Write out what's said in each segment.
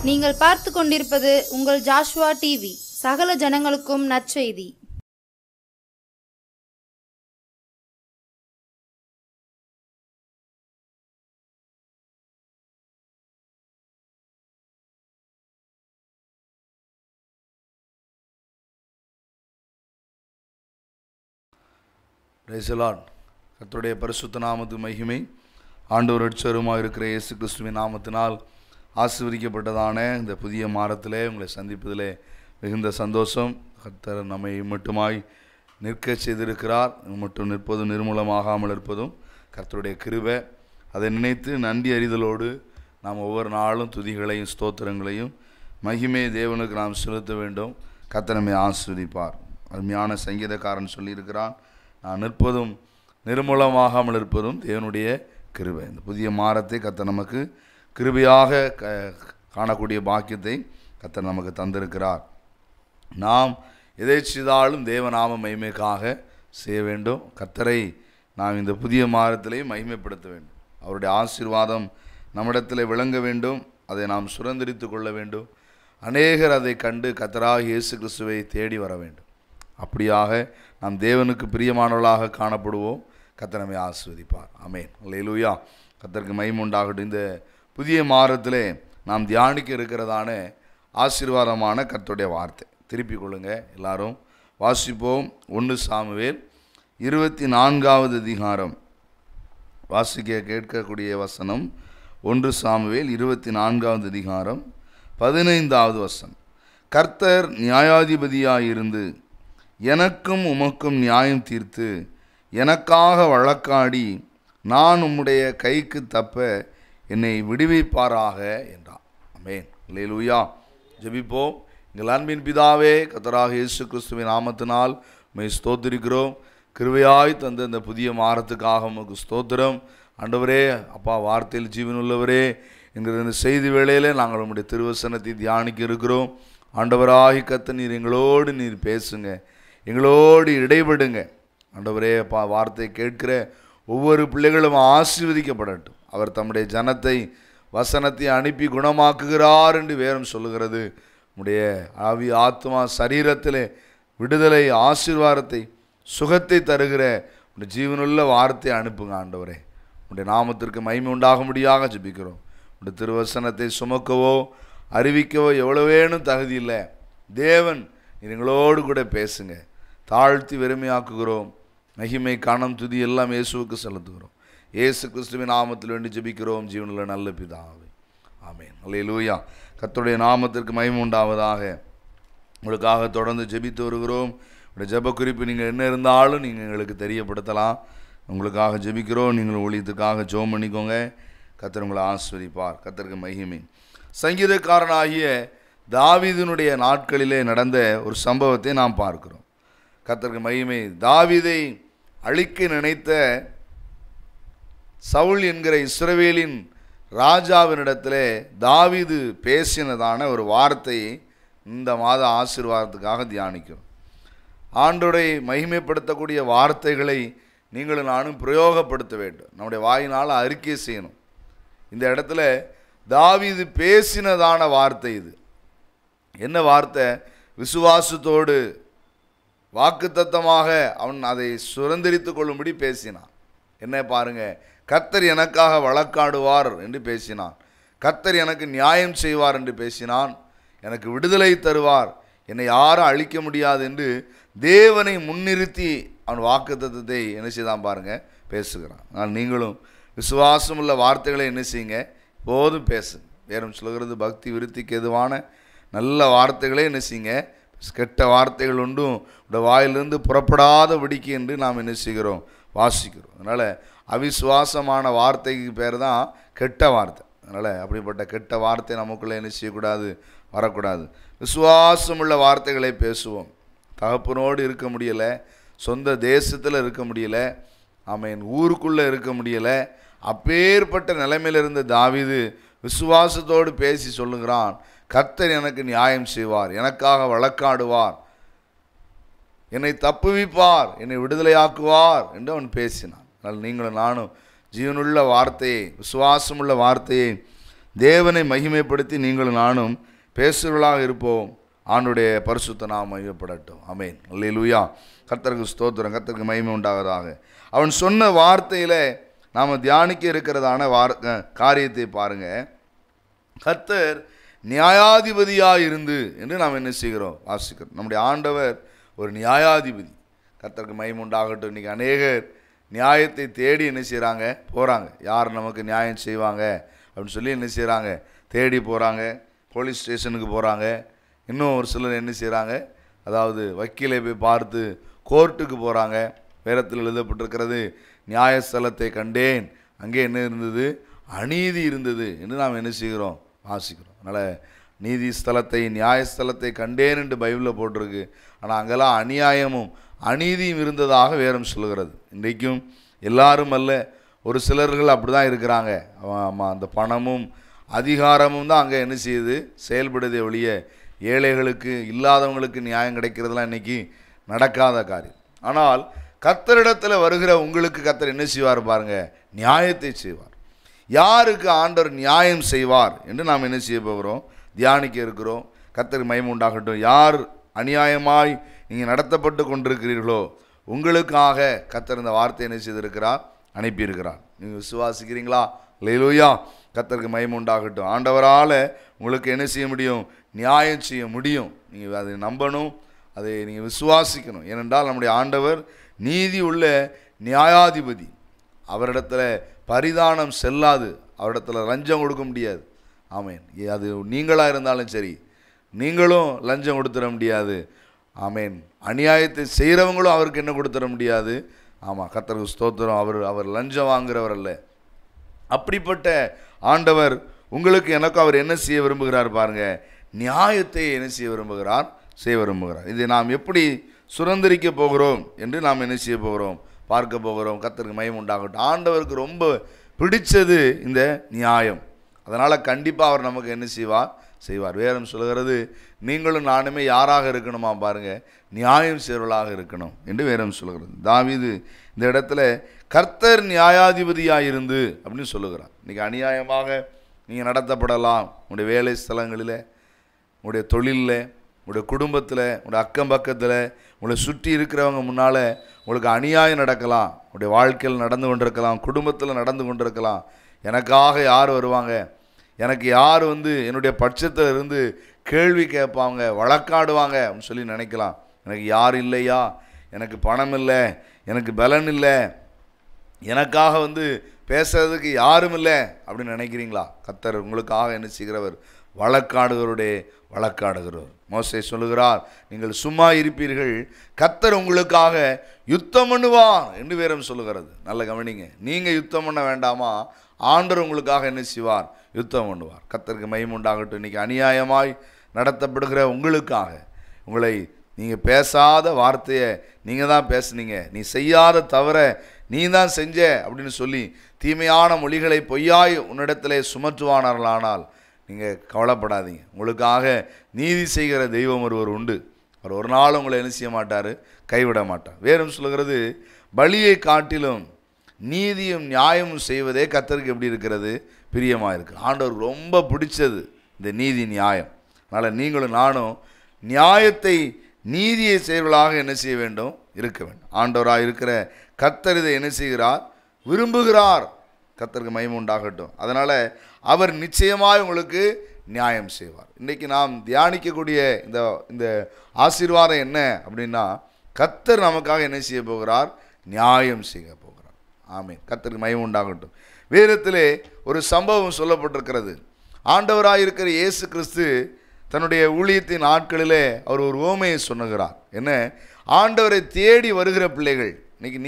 நீங்கள் பார்த்து கொண்டிருப்பது உங்கள் ஜாஷ்வா டிவி. சகல ஜனங்களுக்கும் நற்செய்தி. Praise the Lord. கர்த்தருடைய பரிசுத்த நாமத்துக்கு மகிமை. ஆண்டவர் ரட்சகருமாக இருக்கிற இயேசு கிறிஸ்துவின் நாமத்தினால் ஆசீர்வதிக்கப்பட்டதான இந்த புதிய மாதத்திலே உங்களை சந்திப்பதிலே மிகுந்த சந்தோஷம். கர்த்தர் நம்மை மட்டுமாய் நிற்க செய்திருக்கிறார். மட்டும் நிற்பதும் நிர்மூலமாகாமல் இருப்பதும் கர்த்தருடைய கிருபை. அதை நினைத்து நன்றி அறிதலோடு நாம் ஒவ்வொரு நாளும் துதிகளையும் ஸ்தோத்திரங்களையும் மகிமை தேவனுக்கு நாம் செலுத்த வேண்டும். கர்த்தர் நம்மை ஆசீர்வதிப்பார். அருமையான சங்கீதக்காரன் சொல்லியிருக்கிறான், நான் நிற்பதும் நிர்மூலமாகாமல் இருப்பதும் தேவனுடைய கிருபை. இந்த புதிய மாதத்தை கர்த்தர் நமக்கு கிருபையாக காணக்கூடிய பாக்கியத்தை கர்த்தர் நமக்கு தந்திருக்கிறார். நாம் எதை செய்தாலும் தேவநாம மகிமைக்காக செய்ய வேண்டும். கர்த்தரை நாம் இந்த புதிய மாதத்திலே மகிமைப்படுத்த வேண்டும். அவருடைய ஆசீர்வாதம் நம்மிடத்தில் விளங்க வேண்டும். அதை நாம் சுதந்திரித்து கொள்ள வேண்டும். அநேகர் அதை கண்டு கர்த்தராகிய இயேசு கிறிஸ்துவை தேடி வர வேண்டும். அப்படியாக நாம் தேவனுக்கு பிரியமானவர்களாக காணப்படுவோம். கர்த்தர் நம்மை ஆசீர்வதிப்பார். ஆமென். அல்லேலூயா. கர்த்தருக்கு மகிமை உண்டாகட்டும். இந்த புதிய மாதத்திலே நாம் தியானிக்க இருக்கிறதான ஆசீர்வாதமான கர்த்தருடைய வார்த்தை திருப்பிக் கொள்ளுங்க. எல்லாரும் வாசிப்போம். 1 சாமுவேல் 24வது அதிகாரம் வாசிக்க கேட்கக்கூடிய வசனம். 1 சாமுவேல் 24வது அதிகாரம் 15வது வசனம். கர்த்தர் நியாயாதிபதியாயிருந்து எனக்கும் உமக்கும் நியாயம் தீர்த்து எனக்காக வழக்காடி நான் உம்முடைய கைக்கு தப்ப என்னை விடுவிப்பாராக என்றார். ஆமென். அல்லேலூயா. ஜெபிப்போம். எங்கள் அன்பின் பிதாவே, கர்த்தராகிய இயேசு கிறிஸ்துவின் நாமத்தினால் உம்மை ஸ்தோத்திரிக்கிறோம். கிருபையாய் தந்த இந்த புதிய மாதத்துக்காக உமக்கு ஸ்தோத்திரம். ஆண்டவரே, அப்பா, வார்த்தையில் ஜீவனுள்ளவரே என்கிற இந்த செய்தி வேளையில் நாங்கள் உம்முடைய திருவசனத்தை தியானிக்க இருக்கிறோம். ஆண்டவராகி கர்த்தர் நீர் எங்களோடு நீர் பேசுங்க, எங்களோடு இடைபடுங்க. ஆண்டவரே, அப்பா, வார்த்தை கேட்கிற ஒவ்வொரு பிள்ளைகளும் ஆசீர்வதிக்கப்படட்டும். அவர் தம்முடைய ஜனத்தை வசனத்தை அனுப்பி குணமாக்குகிறார் என்று வேதம் சொல்லுகிறது. உம்முடைய ஆவி ஆத்மா சரீரத்திலே விடுதலை, ஆசீர்வாதத்தை, சுகத்தை தருகிற உடைய ஜீவனுள்ள வார்த்தை அனுப்புங்க. ஆண்டவரே, உடைய நாமத்திற்கு மகிமை உண்டாகும்படியாக ஜெபிக்கிறோம். உடைய திருவசனத்தை சுமக்கவோ அறிவிக்கவோ எவ்வளவேனும் தகுதி இல்லை. தேவன் எங்களோடு கூட பேசுங்க. தாழ்த்தி வெறுமையாக்குகிறோம். மகிமை, கனம், துதி எல்லாம் இயேசுவுக்கு செலுத்துகிறோம். இயேசு கிறிஸ்துவின் நாமத்தில் வேண்டி ஜெபிக்கிறோம் ஜீவனுள்ள நல்ல பிதாவே. ஆமென். அல்லேலூயா. கர்த்தருடைய நாமத்திற்கு மகிமை உண்டாவதாக. உங்களுக்காக தொடர்ந்து ஜெபித்து வருகிறோம். உங்களுடைய ஜெப குறிப்பு நீங்கள் என்ன இருந்தாலும் நீங்கள் எங்களுக்கு தெரியப்படுத்தலாம். உங்களுக்காக ஜெபிக்கிறோம். நீங்கள் ஊழியத்துக்காக ஜெபம் பண்ணிக்கோங்க. கர்த்தர் உங்களை ஆசீர்வதிப்பார். கர்த்தருக்கு மகிமை. சங்கீதக்காரனாகிய தாவீதினுடைய நாட்களிலே நடந்த ஒரு சம்பவத்தை நாம் பார்க்கிறோம். கர்த்தருக்கு மகிமை. தாவீதை அழிக்க நினைத்த சவுல் என்கிற இஸ்ரவேலின் ராஜாவினிடத்திலே தாவீது பேசினதான ஒரு வார்த்தையை இந்த மாத ஆசீர்வாதத்துக்காக தியானிக்கிறோம். ஆண்டவரை மகிமைப்படுத்தக்கூடிய வார்த்தைகளை நீங்களும் நானும் பிரயோகப்படுத்த வேண்டும். நம்முடைய வாயினால் அறிக்கை செய்யணும். இந்த இடத்துல தாவீது பேசினதான வார்த்தை இது. என்ன வார்த்தை? விசுவாசத்தோடு வாக்குத்தத்தமாக அவன் அதை சுதந்திரித்து கொள்ளும்படி பேசினான். என்ன பாருங்க, கர்த்தர் எனக்காக வழக்காடுவார் என்று பேசினான். கர்த்தர் எனக்கு நியாயம் செய்வார் என்று பேசினான். எனக்கு விடுதலை தருவார், என்னை யாரும் அழிக்க முடியாது என்று தேவனை முன்னிறுத்தி அவன் வாக்குத்தத்தத்தை என்ன செய்தான் பாருங்க பேசுகிறான். ஆனால் நீங்களும் விசுவாசமுள்ள வார்த்தைகளை என்ன செய்யுங்க, போதும் பேசுங்க. வேறும் சொல்கிறது, பக்தி விருத்திக்கு எதுவான நல்ல வார்த்தைகளே என்ன செய்யுங்க. கெட்ட வார்த்தைகள் ஒன்றும் இந்த வாயிலிருந்து புறப்படாதபடிக்கு என்று நாம் என்ன செய்கிறோம், வாசிக்கிறோம். அதனால் அவிசுவாசமான வார்த்தைக்கு பேர் தான் கெட்ட வார்த்தை. அதனால் அப்படிப்பட்ட கெட்ட வார்த்தை நமக்குள்ளே என்ன செய்யக்கூடாது, வரக்கூடாது. விசுவாசமுள்ள வார்த்தைகளை பேசுவோம். தகப்பனோடு இருக்க முடியலை, சொந்த தேசத்தில் இருக்க முடியலை, ஆமென், ஊருக்குள்ளே இருக்க முடியலை. அப்பேற்பட்ட நிலைமையில் இருந்த தாவீது விசுவாசத்தோடு பேசி சொல்லுகிறான், கர்த்தர் எனக்கு நியாயம் செய்வார், எனக்காக வழக்காடுவார், என்னை தப்புவிப்பார், என்னை விடுதலையாக்குவார் என்று அவன் பேசினான். அதனால் நீங்களும் நானும் ஜீவனுள்ள வார்த்தையை, விசுவாசமுள்ள வார்த்தையை தேவனை மகிமைப்படுத்தி நீங்களும் நானும் பேசுகிறவர்களாக இருப்போம். ஆண்டுடைய பரிசுத்த நாமம் மகிமைப்படட்டும். ஆமென். அல்லேலூயா. கர்த்தருக்கு ஸ்தோத்திரம், கர்த்தருக்கு மகிமை உண்டாவதாக. அவன் சொன்ன வார்த்தையில் நாம் தியானிக்க இருக்கிறதான காரியத்தை பாருங்க. கர்த்தர் நியாயாதிபதியாக இருந்து என்று நாம் என்ன செய்கிறோம், வாசிக்கிறோம். நம்முடைய ஆண்டவர் ஒரு நியாயாதிபதி. கர்த்தருக்கு மகிமை உண்டாகட்டும். இன்றைக்கி அநேகர் நியாயத்தை தேடி என்ன செய்கிறாங்க, போகிறாங்க. யார் நமக்கு நியாயம் செய்வாங்க அப்படின்னு சொல்லி என்ன செய்கிறாங்க, தேடி போகிறாங்க. போலீஸ் ஸ்டேஷனுக்கு போகிறாங்க. இன்னும் ஒரு சிலர் என்ன செய்கிறாங்க, அதாவது வக்கீலை போய் பார்த்து கோர்ட்டுக்கு போகிறாங்க. வேதத்தில் எழுதப்பட்டிருக்கிறது, நியாயஸ்தலத்தை கண்டேன், அங்கே என்ன இருந்தது, அநீதி இருந்தது என்று நாம் என்ன செய்கிறோம், வாசிக்கிறோம். அதனால் நீதி ஸ்தலத்தை, நியாயஸ்தலத்தை கண்டேன் என்று பைபிளில் போட்டிருக்கு. ஆனால் அங்கெல்லாம் அநியாயமும் அநீதியும் இருந்ததாக வேதம் சொல்லுகிறது. இன்றைக்கும் எல்லாரும் அல்ல, ஒரு சிலர்கள் அப்படி தான் இருக்கிறாங்க. ஆமாம், அந்த பணமும் அதிகாரமும் தான் அங்கே என்ன செய்யுது, செயல்படுதே ஒழிய ஏழைகளுக்கு, இல்லாதவங்களுக்கு நியாயம் கிடைக்கிறதுலாம் இன்றைக்கி நடக்காத காரியம். ஆனால் கர்த்தரிடத்தில் வருகிற உங்களுக்கு கர்த்தர் என்ன செய்வார் பாருங்கள், நியாயத்தை செய்வார். யாருக்கு ஆண்டவர் நியாயம் செய்வார் என்று நாம் என்ன செய்ய போகிறோம், தியானிக்க இருக்கிறோம். கர்த்தருக்கு மகிமை உண்டாகட்டும். யார் அநியாயமாய் நீங்கள் நடத்தப்பட்டு கொண்டிருக்கிறீர்களோ உங்களுக்காக கர்த்தர் இந்த வார்த்தை என்ன செய்திருக்கிறார், அனுப்பியிருக்கிறார். நீங்கள் விசுவாசிக்கிறீங்களா? அல்லேலூயா. கர்த்தருக்கு மகிமை உண்டாகட்டும். ஆண்டவரால் உங்களுக்கு என்ன செய்ய முடியும், நியாயம் செய்ய முடியும். நீங்கள் அதை நம்பணும், அதை நீங்கள் விசுவாசிக்கணும். ஏனென்றால் நம்முடைய ஆண்டவர் நீதி உள்ள நியாயாதிபதி. அவரிடத்தில் பரிதானம் செல்லாது, அவரிடத்தில் லஞ்சம் கொடுக்க முடியாது. ஆமேன். அது நீங்களாக இருந்தாலும் சரி, நீங்களும் லஞ்சம் கொடுத்துட முடியாது. ஆமேன். அநியாயத்தை செய்கிறவங்களும் அவருக்கு என்ன கொடுத்துட முடியாது. ஆமாம், கர்த்தருக்கு ஸ்தோத்திரம். அவர் லஞ்சம் வாங்குகிறவர் அல்ல. அப்படிப்பட்ட ஆண்டவர் உங்களுக்கு எனக்கும் அவர் என்ன செய்ய விரும்புகிறார் பாருங்கள், நியாயத்தை என்ன செய்ய விரும்புகிறார், செய்ய விரும்புகிறார். இதை நாம் எப்படி சுதந்திரிக்க போகிறோம் என்று நாம் என்ன செய்ய போகிறோம், பார்க்க போகிறோம். கர்த்தருக்கு மகிமை உண்டாகட்டும். ஆண்டவருக்கு ரொம்ப பிடிச்சது இந்த நியாயம். அதனால் கண்டிப்பாக அவர் நமக்கு என்ன செய்வார். வேதம் சொல்கிறது, நீங்களும் நானுமே யாராக இருக்கணுமா பாருங்கள், நியாயம் செய்வர்களாக இருக்கணும் என்று வேதம் சொல்கிறது. தாவீது இந்த இடத்துல கர்த்தர் நியாயாதிபதியாக இருந்து அப்படின்னு சொல்லுகிறார். இன்றைக்கி அநியாயமாக நீங்கள் நடத்தப்படலாம். உங்களுடைய வேலை ஸ்தலங்களில், உங்களுடைய தொழிலில், உங்களுடைய குடும்பத்தில், உங்களுடைய அக்கம் பக்கத்தில், உங்களை சுற்றி இருக்கிறவங்க முன்னால் உங்களுக்கு அநியாயம் நடக்கலாம். உங்களுடைய வாழ்க்கையில் நடந்து கொண்டிருக்கலாம், குடும்பத்தில் நடந்து கொண்டிருக்கலாம். எனக்காக யார் வருவாங்க, எனக்கு யார் என்னுடைய பட்சத்தில் இருந்து கேள்வி கேட்பாங்க, வழக்காடுவாங்க அப்படின்னு சொல்லி நினைக்கலாம். எனக்கு யார் இல்லையா, எனக்கு பணம் இல்லை, எனக்கு பலன் இல்லை, எனக்காக பேசுறதுக்கு யாரும் இல்லை அப்படின்னு நினைக்கிறீங்களா? கர்த்தர் உங்களுக்காக என்ன செய்கிறவர், வழக்காடுகிறவர். மோசே சொல்லுகிறார், நீங்கள் சும்மா இருப்பீர்கள், கர்த்தர் உங்களுக்காக யுத்தம் பண்ணுவார் என்று வேதம் சொல்லுகிறது. நல்ல கவனிங்க. நீங்கள் யுத்தம் பண்ண வேண்டாமா, ஆண்டவர் உங்களுக்காக என்ன செய்வார், யுத்தம் பண்ணுவார். கர்த்தருக்கு மகிமை உண்டாகட்டும். இன்றைக்கி அநியாயமாய் நடத்தப்படுகிற உங்களுக்காக, உங்களை நீங்கள் பேசாத வார்த்தையை நீங்கள் தான் பேசுனீங்க, நீ செய்யாத தவிர நீ தான் செஞ்ச அப்படின்னு சொல்லி தீமையான மொழிகளை பொய்யாய் உன்னிடத்திலே சுமற்றுவானார்களானால் நீங்கள் கவலைப்படாதீங்க. உங்களுக்காக நீதி செய்கிற தெய்வம் ஒருவர் உண்டு. அவர் ஒரு நாள் உங்களை என்ன செய்ய மாட்டார், கைவிட மாட்டார். வேறும் சொல்கிறது, பலியை காட்டிலும் நீதியும் நியாயமும் செய்வதே கர்த்தருக்கு எப்படி இருக்கிறது, பிரியமாக இருக்குது. ஆண்டவருக்கு ரொம்ப பிடிச்சது இந்த நீதி நியாயம். அதனால் நீங்களும் நானும் நியாயத்தை, நீதியை செய்வர்களாக என்ன செய்ய வேண்டும், இருக்க வேண்டும். ஆண்டவராக இருக்கிற கர்த்தர் இதை என்ன செய்கிறார், விரும்புகிறார். கர்த்தருக்கு மகிமை உண்டாகட்டும். அதனால் அவர் நிச்சயமாக உங்களுக்கு நியாயம் செய்வார். இன்றைக்கி நாம் தியானிக்கக்கூடிய இந்த ஆசீர்வாதம் என்ன அப்படின்னா, கர்த்தர் நமக்காக என்ன செய்ய போகிறார், நியாயம் செய்ய போகிறார். ஆமென். கர்த்தருக்கு மகிமை உண்டாகட்டும். வேதத்திலே ஒரு சம்பவம் சொல்லப்பட்டிருக்கிறது. ஆண்டவராக இருக்கிற இயேசு கிறிஸ்து தன்னுடைய ஊழியத்தின் நாட்களிலே அவர் ஒரு உவமையை சொன்னுகிறார். என்ன, ஆண்டவரை தேடி வருகிற பிள்ளைகள். இன்றைக்கி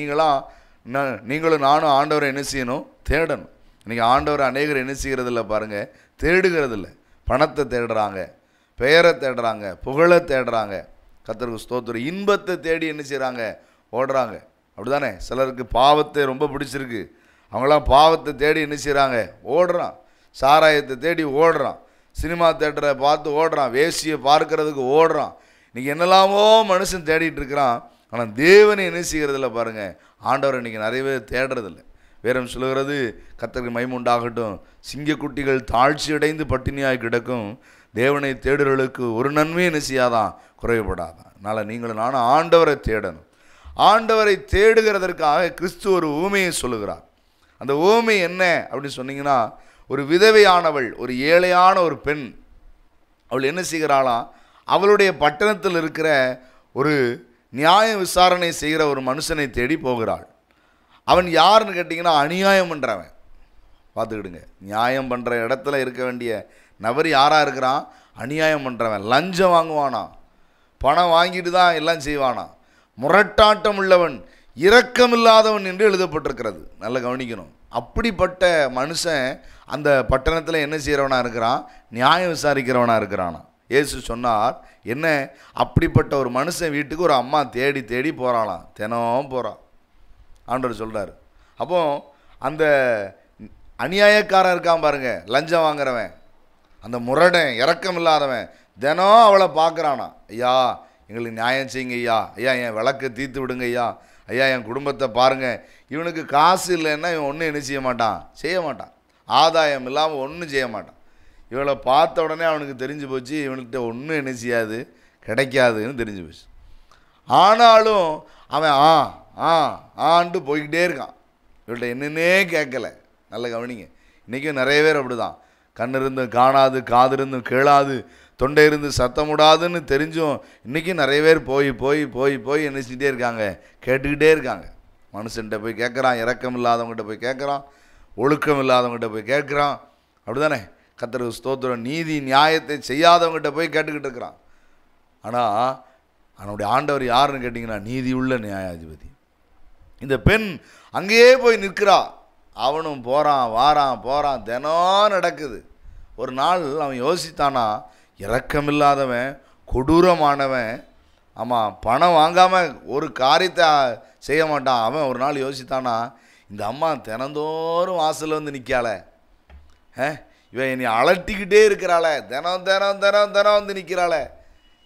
நீங்களும் நானும் ஆண்டவரை என்ன செய்யணும், தேடணும். இன்றைக்கி ஆண்டவரை அநேகர் என்ன செய்கிறதில்ல பாருங்கள், தேடுகிறதில்ல. பணத்தை தேடுறாங்க, பெயரை தேடுறாங்க, புகழை தேடுறாங்க. கர்த்தருக்கு ஸ்தோத்திரம். இன்பத்தை தேடி என்ன செய்கிறாங்க, ஓடுறாங்க. அப்படி தானே? சிலருக்கு பாவத்தை ரொம்ப பிடிச்சிருக்கு, அவங்களாம் பாவத்தை தேடி என்ன செய்கிறாங்க, ஓடுறான். சாராயத்தை தேடி ஓடுறான், சினிமா தேட்டரை பார்த்து ஓடுறான், வேசியை பார்க்கறதுக்கு ஓடுறான். இன்றைக்கி என்னெல்லாமோ மனுஷன் தேடிட்டு இருக்கிறான். ஆனால் தேவனை என்ன செய்கிறதில்ல பாருங்கள், ஆண்டவர் இன்றைக்கி நிறையவே தேடுறதில்லை. வேதம் சொல்லுகிறது, கர்த்தருக்கு மகிமை உண்டாகட்டும், சிங்கக்குட்டிகள் தாழ்ச்சியடைந்து பட்டினியாய் கிடக்கும், தேவனை தேடுறவர்களுக்கு ஒரு நன்மையும் என்ன செய்யாதான், குறைவுபடாதான். அதனால் நீங்களும் நானும் ஆண்டவரை தேடணும். ஆண்டவரை தேடுகிறதற்காக கிறிஸ்து ஒரு ஊமையை சொல்லுகிறார். அந்த ஊமை என்ன அப்படின்னு சொன்னீங்கன்னா, ஒரு விதவையானவள், ஒரு ஏழையான ஒரு பெண், அவள் என்ன செய்கிறாளாம், அவளுடைய பட்டணத்தில் இருக்கிற ஒரு நியாய விசாரணை செய்கிற ஒரு மனுஷனை தேடி போகிறாள். அவன் யாருன்னு கேட்டிங்கன்னா, அநியாயம் பண்ணுறவன். பார்த்துக்கிடுங்க, நியாயம் பண்ணுற இடத்துல இருக்க வேண்டிய நபர் யாராக இருக்கிறான், அநியாயம் பண்ணுறவன். லஞ்சம் வாங்குவானா, பணம் வாங்கிட்டு தான் எல்லாம் செய்வானா, முரட்டாட்டம் உள்ளவன், இரக்கமில்லாதவன் என்று எழுதப்பட்டிருக்கிறது. நல்லா கவனிக்கணும். அப்படிப்பட்ட மனுஷன் அந்த பட்டணத்தில் என்ன செய்கிறவனாக இருக்கிறான், நியாயம் விசாரிக்கிறவனாக இருக்கிறானா. இயேசு சொன்னார், என்ன, அப்படிப்பட்ட ஒரு மனுஷன் வீட்டுக்கு ஒரு அம்மா தேடி தேடி போகிறாளாம், தினம் போகிறான். ஆண்டவர் சொல்கிறார். அப்போ அந்த அநியாயக்காரன் இருக்கான் பாருங்க, லஞ்சம் வாங்குறவன், அந்த முரடன், இரக்கம் இல்லாதவன், தினம் அவளை பார்க்குறானா. ஐயா, எங்களுக்கு நியாயம் செய்யுங்க ஐயா, ஐயா என் விளக்கை தீர்த்து விடுங்க ஐயா, ஐயா என் குடும்பத்தை பாருங்கள். இவனுக்கு காசு இல்லைன்னா இவன் ஒன்றும் என்ன செய்ய மாட்டான், ஆதாயம் இல்லாமல் ஒன்றும் செய்ய மாட்டான். இவளை பார்த்த உடனே அவனுக்கு தெரிஞ்சு போச்சு, இவன்கிட்ட ஒன்றும் என்ன செய்யாது, கிடைக்காதுன்னு தெரிஞ்சு போச்சு. ஆனாலும் அவன் ஆண்டு போய்கிட்டே இருக்கான். இவள்கிட்ட என்னன்னே கேட்கலை. நல்ல கவனிங்க, இன்றைக்கும் நிறைய பேர் அப்படி தான். கண் இருந்தும் காணாது, காது இருந்தும் கேளாது, தொண்டை இருந்து சத்தம் விடாதுன்னு தெரிஞ்சும் இன்றைக்கும் நிறைய பேர் போய் போய் போய் போய் என்ன செஞ்சிட்டே இருக்காங்க, கேட்டுக்கிட்டே இருக்காங்க. மனுஷன்கிட்ட போய் கேட்குறான், இரக்கம் இல்லாதவங்ககிட்ட போய் கேட்குறான், ஒழுக்கம் இல்லாதவங்ககிட்ட போய் கேட்குறான். அப்படி தானே? கர்த்தருக்கு ஸ்தோத்திரம். நீதி நியாயத்தை செய்யாதவங்ககிட்ட போய் கேட்டுக்கிட்டு இருக்கிறான். ஆனால் அவனுடைய ஆண்டவர் யாருன்னு கேட்டிங்கன்னா, நீதி உள்ள நியாயாதிபதி. இந்த பெண் அங்கேயே போய் நிற்கிறா. அவனும் போகிறான், வாரான், போகிறான், தினம் நடக்குது. ஒரு நாள் அவன் யோசித்தானா, இரக்கமில்லாதவன், கொடூரமானவன், ஆமாம், பணம் வாங்காமல் ஒரு காரியத்தை செய்ய மாட்டான். அவன் ஒரு நாள் யோசித்தானா, இந்த அம்மா தினந்தோறும் வாசலில் வந்து நிற்காளே, இவன் என்னை அலட்டிக்கிட்டே இருக்கிறாளே, தினம் தினம் தினம் தினம் வந்து நிற்கிறாளே,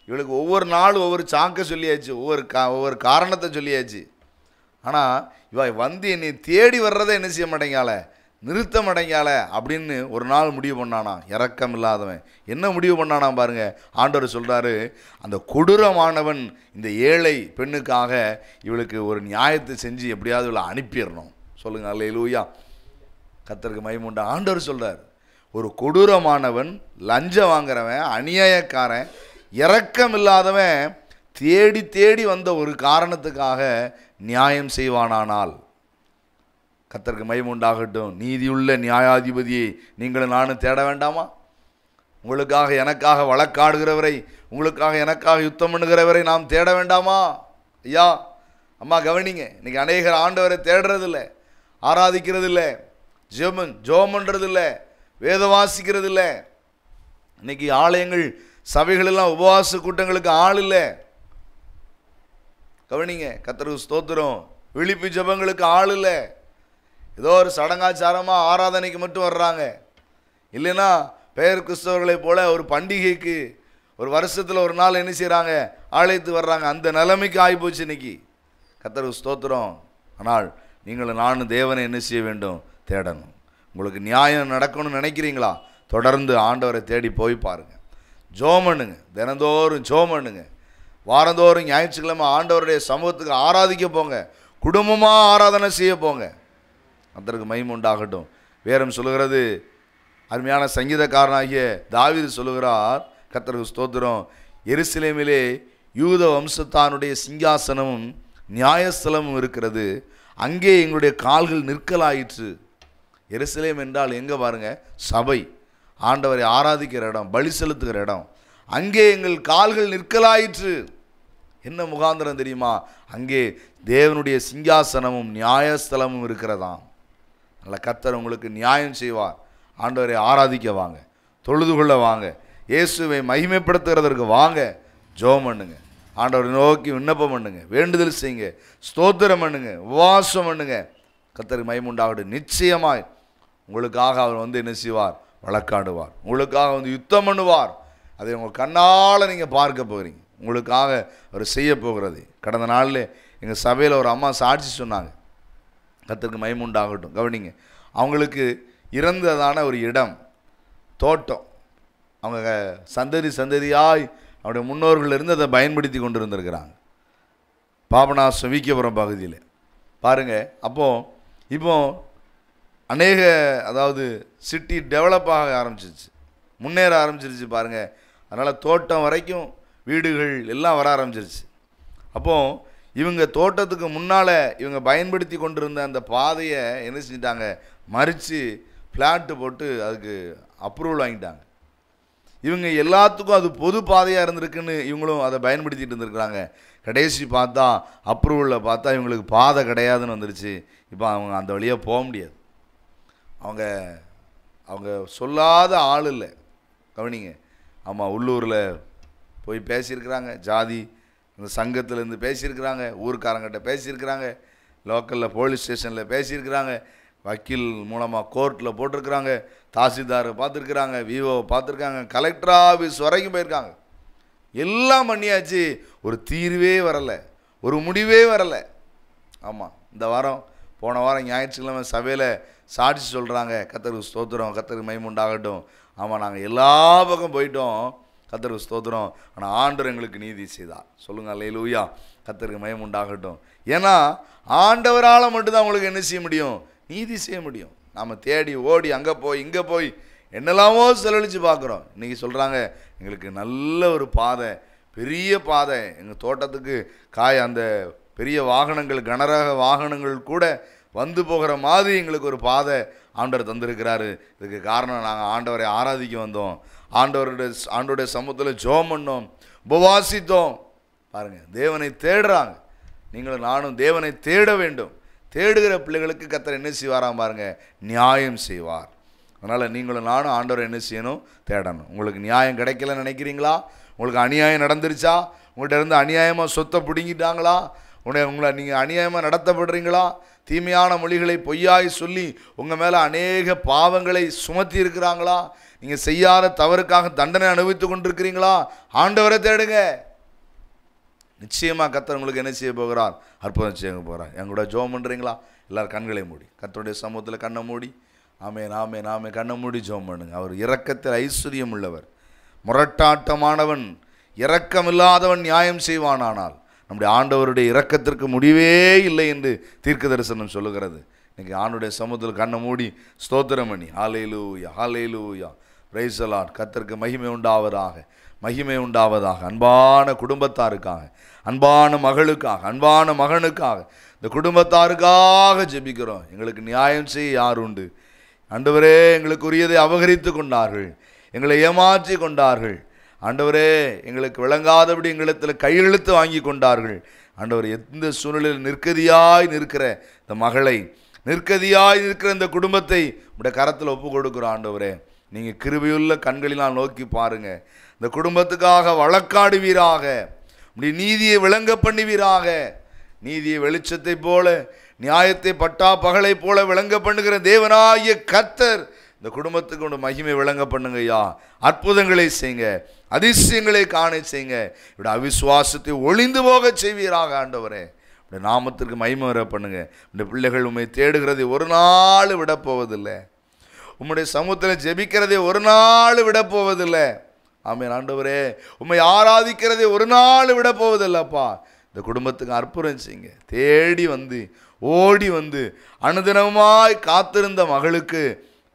இவளுக்கு ஒவ்வொரு நாளும் ஒவ்வொரு சாக்கை சொல்லியாச்சு, ஒவ்வொரு காரணத்தை சொல்லியாச்சு. ஆனால் இவ வந்து என்னை தேடி வர்றதை என்ன செய்ய மாட்டேங்காளே, நிறுத்த மாட்டேங்காளே அப்படின்னு ஒரு நாள் முடிவு பண்ணானா. இரக்கம் இல்லாதவன் என்ன முடிவு பண்ணானா பாருங்க. ஆண்டவர் சொல்கிறாரு, அந்த கொடூரமானவன் இந்த ஏழை பெண்ணுக்காக இவளுக்கு ஒரு நியாயத்தை செஞ்சு எப்படியாவது இவளை அனுப்பிடணும். சொல்லுங்க அல்லேலூயா, கர்த்தருக்கு மகிமை உண்டு. ஆண்டவர் சொல்கிறார், ஒரு கொடூரமானவன், லஞ்சம் வாங்குறவன், அநியாயக்காரன், இரக்கம் இல்லாதவன் தேடி தேடி வந்த ஒரு காரணத்துக்காக நியாயம் செய்வானானால், கர்த்தருக்கு மகிமை உண்டாகட்டும், நீதியுள்ள நியாயாதிபதியை நீங்களும் நானும் தேட வேண்டாமா? உங்களுக்காக எனக்காக வழக்காடுகிறவரை, உங்களுக்காக எனக்காக யுத்தம் பண்ணுகிறவரை நாம் தேட வேண்டாமா? ஐயா அம்மா கவனிங்க, இன்றைக்கி அநேகர் ஆண்டவரை தேடுறதில்லை, ஆராதிக்கிறதில்லை, ஜெபம் பண்ணுறதில்லை, வேத வாசிக்கிறதில்லை. இன்றைக்கி ஆலயங்கள், சபைகளெல்லாம் உபவாச கூட்டங்களுக்கு ஆள் இல்லை. கவனிங்க, கர்த்தருக்கு ஸ்தோத்திரம். விழிப்பு ஜெபங்களுக்கு ஆள் இல்லை. ஏதோ ஒரு சடங்காச்சாரமாக ஆராதனைக்கு மட்டும் வர்றாங்க. இல்லைன்னா பெயர் கிறிஸ்தவர்களைப் போல ஒரு பண்டிகைக்கு ஒரு வருஷத்தில் ஒரு நாள் என்ன செய்கிறாங்க, ஆலயத்துக்கு வர்றாங்க. அந்த நிலைமைக்கு ஆகிப்போச்சு இன்னைக்கு. கர்த்தருக்கு ஸ்தோத்திரம். ஆனால் நீங்களும் நானும் தேவனை என்ன செய்ய வேண்டும், தேடணும். உங்களுக்கு நியாயம் நடக்கணும்னு நினைக்கிறீங்களா, தொடர்ந்து ஆண்டவரை தேடி போய் பாருங்கள். ஜெபம் பண்ணுங்க, தினந்தோறும் ஜெபம் பண்ணுங்க. வாரந்தோறும் ஞாயிற்றுக்கிழமை ஆண்டவருடைய சமூகத்துக்கு ஆராதிக்க போங்க, குடும்பமாக ஆராதனை செய்ய போங்க. கர்த்தருக்கு மகிமை உண்டாகட்டும். வேதம் சொல்லுகிறது, அருமையான சங்கீதக்காரனாகிய தாவீது சொல்லுகிறார், கர்த்தருக்கு ஸ்தோத்திரம், எருசலேமிலே யூத வம்சத்தானுடைய சிங்காசனமும் நியாயஸ்தலமும் இருக்கிறது, அங்கே எங்களுடைய கால்கள் நிற்கலாயிற்று. எருசலேம் என்றால் எங்கே பாருங்க, சபை, ஆண்டவரை ஆராதிக்கிற இடம், பலி செலுத்துகிற இடம். அங்கே எங்கள் கால்கள் நிற்கலாயிற்று. என்ன முகாந்திரம் தெரியுமா? அங்கே தேவனுடைய சிங்காசனமும் நியாயஸ்தலமும் இருக்கிறதாம். நல்ல கர்த்தர் உங்களுக்கு நியாயம் செய்வார். ஆண்டவரை ஆராதிக்க வாங்க, தொழுது கொள்ள வாங்க, இயேசுவை மகிமைப்படுத்துகிறதற்கு வாங்க, ஜெபம் பண்ணுங்க, ஆண்டவரை நோக்கி விண்ணப்பம் பண்ணுங்க, வேண்டுதல் செய்யுங்க, ஸ்தோத்திரம் பண்ணுங்க, உபவாசம் பண்ணுங்க. கர்த்தருக்கு மகிமை உண்டாகட்டும். நிச்சயமாய் உங்களுக்காக அவர் வந்து என்ன செய்வார், வழக்காடுவார். உங்களுக்காக வந்து யுத்தம் பண்ணுவார். அதை உங்கள் கண்ணால் நீங்கள் பார்க்க போகிறீங்க. உங்களுக்காக அவர் செய்ய போகிறது. கடந்த நாளில் எங்கள் சபையில் ஒரு அம்மா சாட்சி சொன்னாங்க. கர்த்தருக்கு மகிமை உண்டாகட்டும். கவனிங்க, அவங்களுக்கு இறந்ததான ஒரு இடம், தோட்டம், அவங்க சந்ததியாய் அவருடைய முன்னோர்கள் இருந்து அதை பயன்படுத்தி கொண்டு இருந்திருக்கிறாங்க பாபநாசம் வீக்கபுரம் பகுதியில். பாருங்கள், இப்போ அநேக, அதாவது சிட்டி டெவலப் ஆக ஆரம்பிச்சிருச்சு, முன்னேற ஆரம்பிச்சிருச்சு பாருங்கள். அதனால் தோட்டம் வரைக்கும் வீடுகள் எல்லாம் வர ஆரம்பிச்சிருச்சு. அப்போது இவங்க தோட்டத்துக்கு முன்னால் இவங்க பயன்படுத்தி கொண்டிருந்த அந்த பாதையை என்ன செஞ்சிட்டாங்க, மறித்து ஃப்ளாட்டு போட்டு அதுக்கு அப்ரூவல் வாங்கிட்டாங்க. இவங்க எல்லாத்துக்கும் அது பொது பாதையாக இருந்திருக்குன்னு இவங்களும் அதை பயன்படுத்திகிட்டு இருந்திருக்கிறாங்க. கடைசி பார்த்தா அப்ரூவலில் பார்த்தா இவங்களுக்கு பாதை கிடையாதுன்னு வந்துருச்சு. இப்போ அவங்க அந்த வழியாக போக முடியாது. அவங்க சொல்லாத ஆள் இல்லை. கவனிங்க, ஆமாம், உள்ளூரில் போய் பேசியிருக்கிறாங்க, ஜாதி அந்த சங்கத்திலேருந்து பேசியிருக்கிறாங்க, ஊருக்காரங்கிட்ட பேசியிருக்கிறாங்க, லோக்கலில் போலீஸ் ஸ்டேஷனில் பேசியிருக்கிறாங்க, வக்கீல் மூலமாக கோர்ட்டில் போட்டிருக்கிறாங்க, தாசில்தாரை பார்த்துருக்குறாங்க, விஓவை பார்த்துருக்காங்க, கலெக்டர் ஆஃபீஸ் வரைக்கும் போயிருக்காங்க. எல்லாம் பண்ணியாச்சு, ஒரு தீர்வே வரலை, ஒரு முடிவே வரலை. ஆமாம், இந்த வாரம் போன வாரம் ஞாயிற்றுக்கிழமை சபையில் சாட்சி சொல்கிறாங்க, கர்த்தருக்கு ஸ்தோத்திரம், கர்த்தருக்கு மகிமை உண்டாகட்டும். ஆமாம், நாங்கள் எல்லா பக்கம் போயிட்டோம், கர்த்தருக்கு ஸ்தோத்திரம், ஆனால் ஆண்டவர் எங்களுக்கு நீதி செய்தார். சொல்லுங்கள் அல்லேலூயா, கர்த்தருக்கு மகிமை உண்டாகட்டும். ஏன்னா ஆண்டவரால் மட்டும்தான் உங்களுக்கு என்ன செய்ய முடியும், நீதி செய்ய முடியும். நாம் தேடி ஓடி அங்கே போய் இங்கே போய் என்னெல்லாமோ செலவழித்து பார்க்குறோம். இன்றைக்கி சொல்கிறாங்க, எங்களுக்கு நல்ல ஒரு பாதை, பெரிய பாதை, எங்கள் தோட்டத்துக்கு அந்த பெரிய வாகனங்கள், கனரக வாகனங்கள் கூட வந்து போகிற மாதிரி எங்களுக்கு ஒரு பாதை ஆண்டவர் தந்திருக்கிறாரு. இதுக்கு காரணம் நாங்கள் ஆண்டவரை ஆராதிக்க வந்தோம், ஆண்டவருடைய சமூகத்தில் ஜெபம் பண்ணோம், உபவாசித்தோம். பாருங்கள், தேவனை தேடுறாங்க. நீங்களும் நானும் தேவனை தேட வேண்டும். தேடுகிற பிள்ளைகளுக்கு கர்த்தர் என்ன செய்வாராம் பாருங்கள், நியாயம் செய்வார். அதனால் நீங்களும் நானும் ஆண்டவரை என்ன செய்யணும், தேடணும். உங்களுக்கு நியாயம் கிடைக்கலன்னு நினைக்கிறீங்களா? உங்களுக்கு அநியாயம் நடந்துருச்சா? உங்கள்கிட்ட இருந்து அநியாயமாக சொத்தை பிடுங்கிட்டாங்களா? உங்களை நீங்கள் அநியாயமாக நடத்தப்படுறீங்களா? தீமையான மொழிகளை பொய்யாய் சொல்லி உங்கள் மேலே அநேக பாவங்களை சுமத்தி இருக்கிறாங்களா? நீங்கள் செய்யாத தவறுக்காக தண்டனை அனுபவித்து கொண்டிருக்கிறீங்களா? ஆண்டவரை தேடுங்க. நிச்சயமாக கர்த்தர் உங்களுக்கு என்ன செய்ய போகிறார், அற்புதம் செய்ய போகிறார். என் கூட ஜெபம் பண்ணுறீங்களா? எல்லோரும் கண்களை மூடி, கர்த்தருடைய சமூகத்தில் கண்ணை மூடி, ஆமே கண்ணை மூடி ஜெபம் பண்ணுங்க. அவர் இரக்கத்தில் ஐஸ்வர்யம் உள்ளவர், முரட்டாட்டமானவன் இரக்கமில்லாதவன் நியாயம் செய்வானானால் நம்முடைய ஆண்டவருடைய இரக்கத்திற்கு முடிவே இல்லை என்று தீர்க்க தரிசனம் சொல்லுகிறது. இன்றைக்கி ஆண்டுடைய சமூகத்தில் கண்ணை மூடி ஸ்தோத்திரம் பண்ணி ஹல்லேலூயா, ஹல்லேலூயா, பிரைஸ் தி லார்ட். கர்த்தருக்கு மகிமை உண்டாவதாக, மகிமை உண்டாவதாக. அன்பான குடும்பத்தாருக்காக, அன்பான மகளுக்காக, அன்பான மகனுக்காக, இந்த குடும்பத்தாருக்காக ஜெபிக்கிறோம். எங்களுக்கு நியாயம் செய்ய யார் உண்டு? ஆண்டவரே, எங்களுக்கு உரியதை அபகரித்து கொண்டார்கள், எங்களை ஏமாற்றி கொண்டார்கள். ஆண்டவரே, எங்களுக்கு விளங்காதபடி எங்களிடத்தில் கையெழுத்து வாங்கி கொண்டார்கள். ஆண்டவர், எந்த சூழ்நிலையில் நிற்கதியாய் நிற்கிற இந்த மகளை, நிற்கதியாய் நிற்கிற இந்த குடும்பத்தை உடைய கரத்தில் ஒப்பு கொடுக்குறோம். ஆண்டவரே, நீங்கள் கிருபையுள்ள கண்களினால் நோக்கி பாருங்கள். இந்த குடும்பத்துக்காக வழக்காடுவீராக, உடைய நீதியை விளங்க பண்ணுவீராக. நீதியை வெளிச்சத்தை போல, நியாயத்தை பட்டா பகலை போல விளங்க பண்ணுகிற தேவனாகிய கர்த்தர் இந்த குடும்பத்துக்கு ஒன்று மகிமை விளங்க பண்ணுங்கய்யா. அற்புதங்களை செய்யுங்க, அதிசயங்களை காண செய்யுங்க. இப்படி அவிசுவாசத்தை ஒளிந்து போக செய்வீராக. ஆண்டவரே, இப்படி நாமத்திற்கு மகிமை வர பண்ணுங்க. இந்த பிள்ளைகள் உண்மை தேடுகிறதை ஒரு நாள் விடப்போவதில்லை, உம்முடைய சமூகத்தில் ஜெபிக்கிறதை ஒரு நாள் விடப்போவதில்லை. ஆமென். ஆண்டவரே, உம்மை ஆராதிக்கிறதை ஒரு நாள் விடப்போவதில்லைப்பா. இந்த குடும்பத்துக்கு அற்புதம் செய்யுங்க. தேடி வந்து ஓடி வந்து அனுதினமாய் காத்திருந்த மகளுக்கு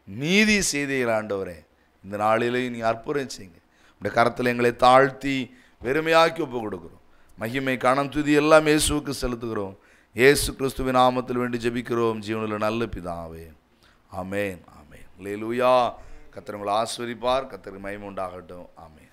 நீதி செய்தீர்கள். ஆண்டவரே, இந்த நாளிலேயும் நீங்கள் அற்புதம் செய்யுங்க. இந்த கரத்தில் எங்களை தாழ்த்தி வெறுமையாக்கி ஒப்பு கொடுக்குறோம். மகிமை, கனம், துதி எல்லாம் இயேசுவுக்கு செலுத்துகிறோம். இயேசு கிறிஸ்துவின் நாமத்தில் வேண்டி ஜெபிக்கிறோம் ஜீவனுள்ள நல்ல பிதாவே. ஆமென், ஆமென். அல்லேலூயா. கர்த்தர் உங்களை ஆசீர்வதிப்பார். கர்த்தருக்கு மகிமை உண்டாகட்டும். ஆமென்.